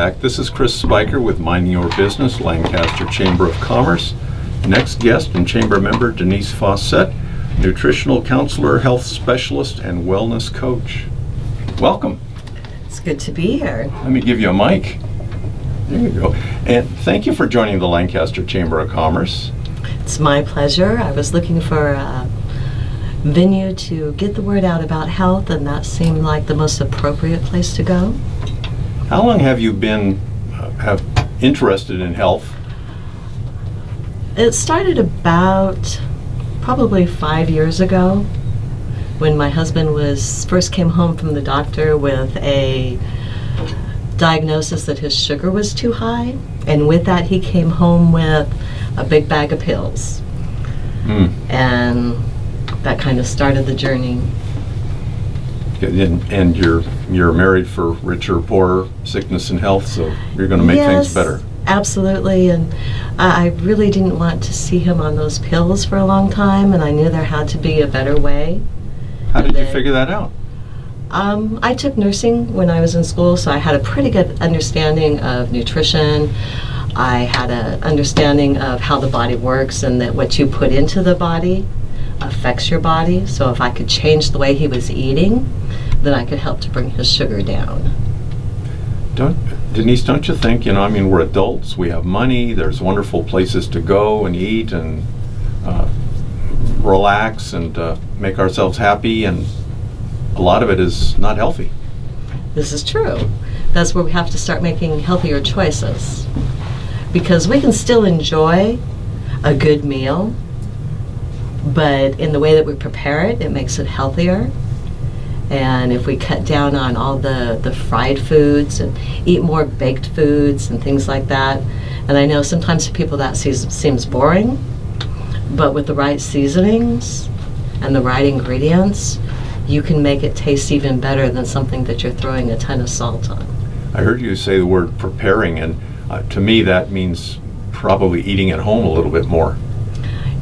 back. This is Chris Spicher with Minding Your Business, Lancaster Chamber of Commerce. Next guest and chamber member, Denise Faucette, nutritional counselor, health specialist, and wellness coach. Welcome. It's good to be here. Let me give you a mic. There you go. And thank you for joining the Lancaster Chamber of Commerce. It's my pleasure. I was looking for a venue to get the word out about health, and that seemed like the most appropriate place to go. How long have you been interested in health? It started about probably 5 years ago when my husband first came home from the doctor with a diagnosis that his sugar was too high, and with that he came home with a big bag of pills. And that kind of started the journey. And you're married for richer, poorer, sickness and health, so you're going to make things better. Absolutely, and I really didn't want to see him on those pills for a long time, and I knew there had to be a better way. How did you figure that out? I took nursing when I was in school, so I had a pretty good understanding of nutrition. I had an understanding of how the body works and that what you put into the body affects your body. So if I could change the way he was eating, then I could help to bring his sugar down. Denise, don't you think, we're adults, we have money, there's wonderful places to go and eat and relax and make ourselves happy, and a lot of it is not healthy. This is true. That's where we have to start making healthier choices. Because we can still enjoy a good meal, but in the way that we prepare it, it makes it healthier. And if we cut down on all the fried foods and eat more baked foods and things like that, and I know sometimes to people that seems boring, but with the right seasonings and the right ingredients, you can make it taste even better than something that you're throwing a ton of salt on. I heard you say the word preparing, and to me that means probably eating at home a little bit more.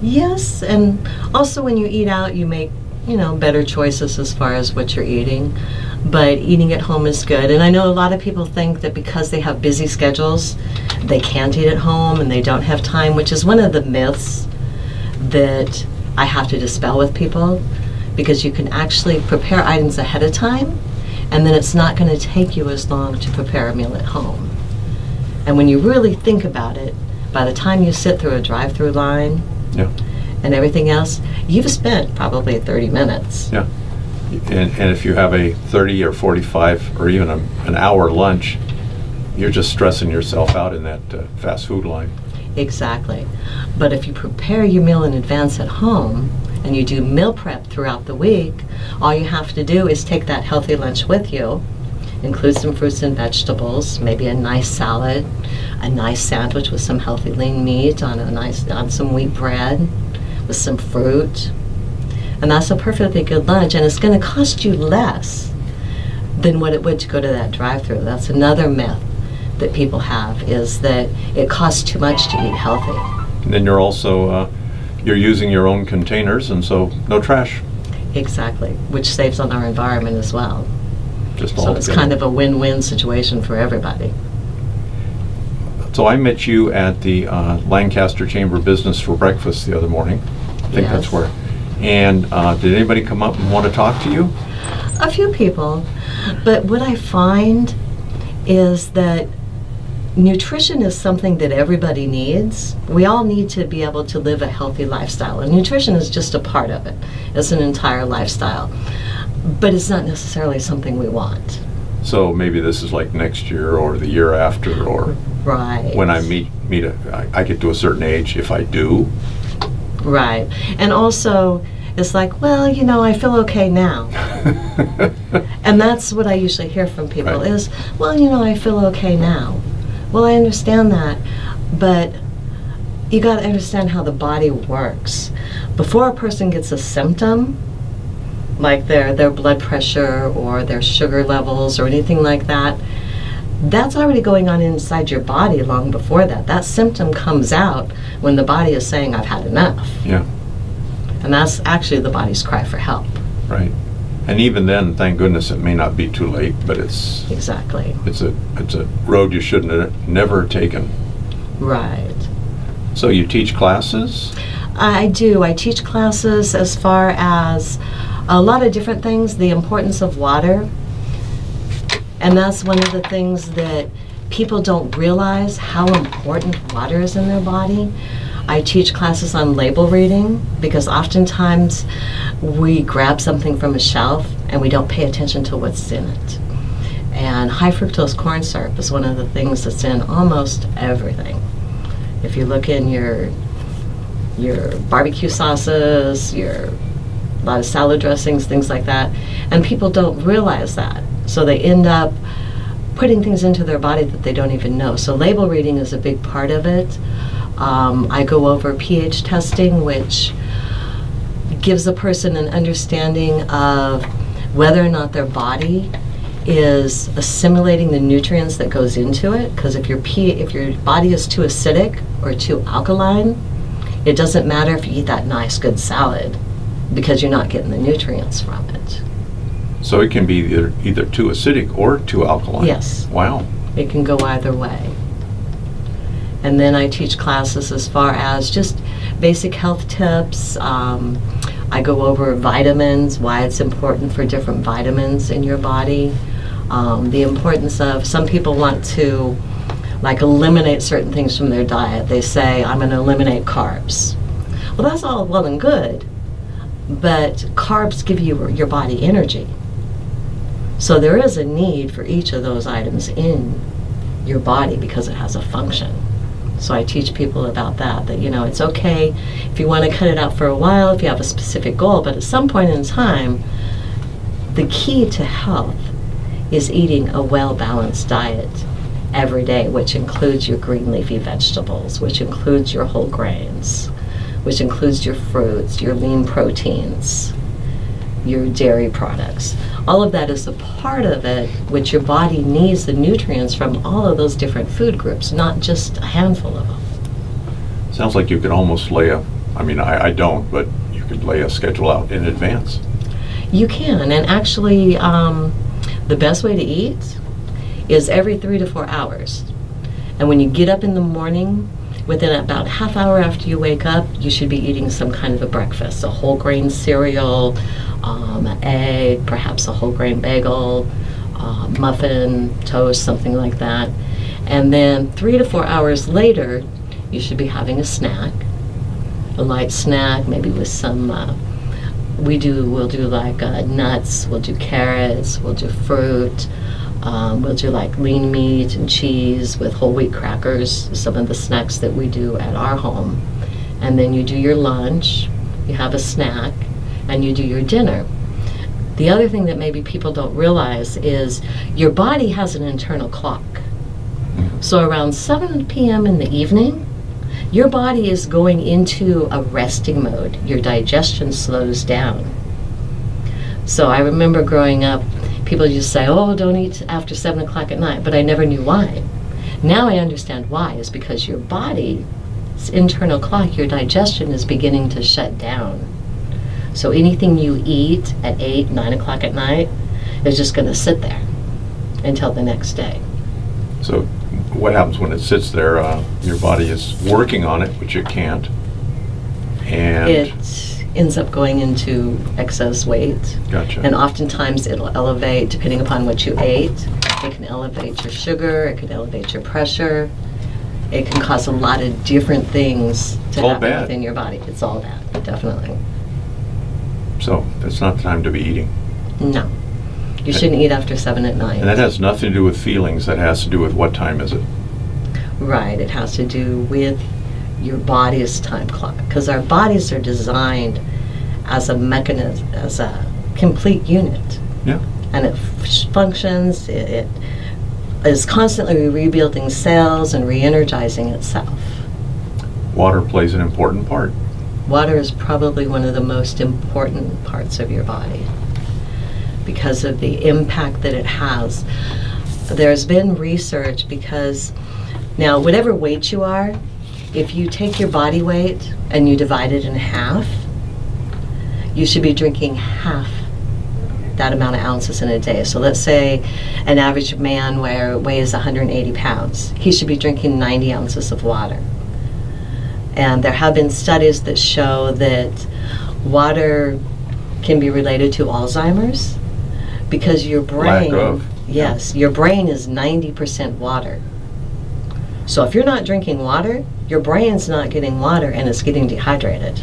Yes, and also when you eat out, you make better choices as far as what you're eating, but eating at home is good. And I know a lot of people think that because they have busy schedules, they can't eat at home and they don't have time, which is one of the myths that I have to dispel with people, because you can actually prepare items ahead of time, and then it's not going to take you as long to prepare a meal at home. And when you really think about it, by the time you sit through a drive-through line, and everything else, you've spent probably 30 minutes. Yeah. And if you have a 30 or 45 or even an hour lunch, you're just stressing yourself out in that fast food line. Exactly. But if you prepare your meal in advance at home and you do meal prep throughout the week, all you have to do is take that healthy lunch with you, include some fruits and vegetables, maybe a nice salad, a nice sandwich with some healthy lean meat on some wheat bread with some fruit. And that's a perfectly good lunch, and it's going to cost you less than what it would to go to that drive-thru. That's another myth that people have, is that it costs too much to eat healthy. And then you're also you're using your own containers, and so no trash. Exactly, which saves on our environment as well. So it's kind of a win-win situation for everybody. So I met you at the Lancaster Chamber of Business for breakfast the other morning. I think that's where. And did anybody come up and want to talk to you? A few people. But what I find is that nutrition is something that everybody needs. We all need to be able to live a healthy lifestyle, and nutrition is just a part of it. It's an entire lifestyle. But it's not necessarily something we want. So maybe this is like next year or the year after, or when I I get to a certain age, if I do. Right. And also, it's like, well, I feel okay now. And that's what I usually hear from people is, well, I feel okay now. Well, I understand that, but you got to understand how the body works. Before a person gets a symptom, like their blood pressure or their sugar levels or anything like that, that's already going on inside your body long before that. That symptom comes out when the body is saying, I've had enough. Yeah. And that's actually the body's cry for help. Right. And even then, thank goodness, it may not be too late, but it's Exactly. a road you shouldn't have never taken. Right. So you teach classes? I do. I teach classes as far as a lot of different things, the importance of water. And that's one of the things that people don't realize, how important water is in their body. I teach classes on label reading because oftentimes we grab something from a shelf and we don't pay attention to what's in it. And high fructose corn syrup is one of the things that's in almost everything. If you look in your barbecue sauces, a lot of salad dressings, things like that, and people don't realize that. So they end up putting things into their body that they don't even know. So label reading is a big part of it. I go over pH testing, which gives a person an understanding of whether or not their body is assimilating the nutrients that goes into it. Because if your body is too acidic or too alkaline, it doesn't matter if you eat that nice good salad because you're not getting the nutrients from it. So it can be either too acidic or too alkaline? Yes. Wow. It can go either way. And then I teach classes as far as just basic health tips. I go over vitamins, why it's important for different vitamins in your body. The importance of, some people want to eliminate certain things from their diet. They say, I'm going to eliminate carbs. Well, that's all well and good, but carbs give your body energy. So there is a need for each of those items in your body because it has a function. So I teach people about that it's okay if you want to cut it out for a while, if you have a specific goal, but at some point in time, the key to health is eating a well-balanced diet every day, which includes your green leafy vegetables, which includes your whole grains, which includes your fruits, your lean proteins, your dairy products. All of that is a part of it, which your body needs the nutrients from all of those different food groups, not just a handful of them. Sounds like you could almost I don't, but you could lay a schedule out in advance. You can, and actually the best way to eat is every 3 to 4 hours. And when you get up in the morning, within about half hour after you wake up, you should be eating some kind of a breakfast, a whole grain cereal, an egg, perhaps a whole grain bagel, muffin, toast, something like that. And then 3 to 4 hours later, you should be having a snack, a light snack, maybe with some, we'll do nuts, we'll do carrots, we'll do fruit, we'll do lean meat and cheese with whole wheat crackers, some of the snacks that we do at our home. And then you do your lunch, you have a snack, and you do your dinner. The other thing that maybe people don't realize is your body has an internal clock. So around 7 p.m. in the evening, your body is going into a resting mode. Your digestion slows down. So I remember growing up, people used to say, oh, don't eat after 7 o'clock at night, but I never knew why. Now I understand why. It's because your body's internal clock, your digestion is beginning to shut down. So anything you eat at 8, 9 o'clock at night is just going to sit there until the next day. So what happens when it sits there? Your body is working on it, which it can't. And it ends up going into excess weight. Gotcha. And oftentimes it'll elevate, depending upon what you ate. It can elevate your sugar, it can elevate your pressure. It can cause a lot of different things to happen within your body. It's all bad, definitely. So it's not the time to be eating. No. You shouldn't eat after 7 at night. And that has nothing to do with feelings. That has to do with what time is it? Right. It has to do with your body's time clock. Because our bodies are designed as a mechanism, as a complete unit. Yeah. And it functions, it is constantly rebuilding cells and re-energizing itself. Water plays an important part. Water is probably one of the most important parts of your body because of the impact that it has. There's been research because now whatever weight you are, if you take your body weight and you divide it in half, you should be drinking half that amount of ounces in a day. So let's say an average man weighs 180 pounds. He should be drinking 90 ounces of water. And there have been studies that show that water can be related to Alzheimer's because your brain, Lack of. yes, your brain is 90% water. So if you're not drinking water, your brain's not getting water and it's getting dehydrated.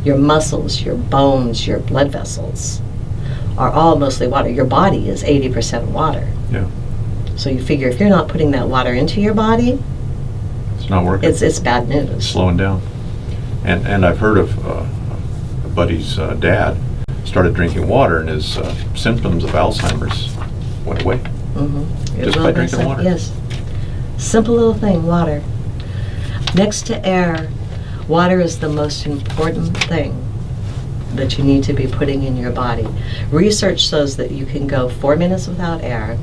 Your muscles, your bones, your blood vessels are all mostly water. Your body is 80% water. Yeah. So you figure if you're not putting that water into your body, It's not working. it's bad news. Slowing down. And I've heard of a buddy's dad started drinking water, and his symptoms of Alzheimer's went away. Mm-hmm. Just by drinking water. Yes. Simple little thing, water. Next to air, water is the most important thing that you need to be putting in your body. Research shows that you can go 4 minutes without air,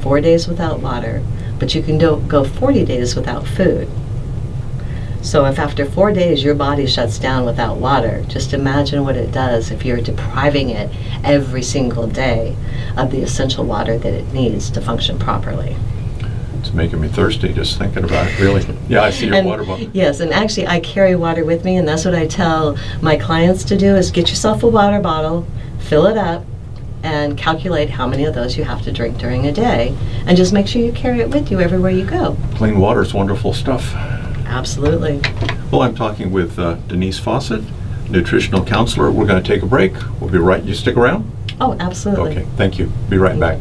4 days without water, but you can go 40 days without food. So if after 4 days your body shuts down without water, just imagine what it does if you're depriving it every single day of the essential water that it needs to function properly. It's making me thirsty just thinking about it, really. Yeah, I see your water bottle. Yes, and actually I carry water with me, and that's what I tell my clients to do is get yourself a water bottle, fill it up, and calculate how many of those you have to drink during a day, and just make sure you carry it with you everywhere you go. Clean water is wonderful stuff. Absolutely. Well, I'm talking with Denise Faucette, nutritional counselor. We're going to take a break. We'll be right. You stick around? Oh, absolutely. Okay, thank you. Be right back.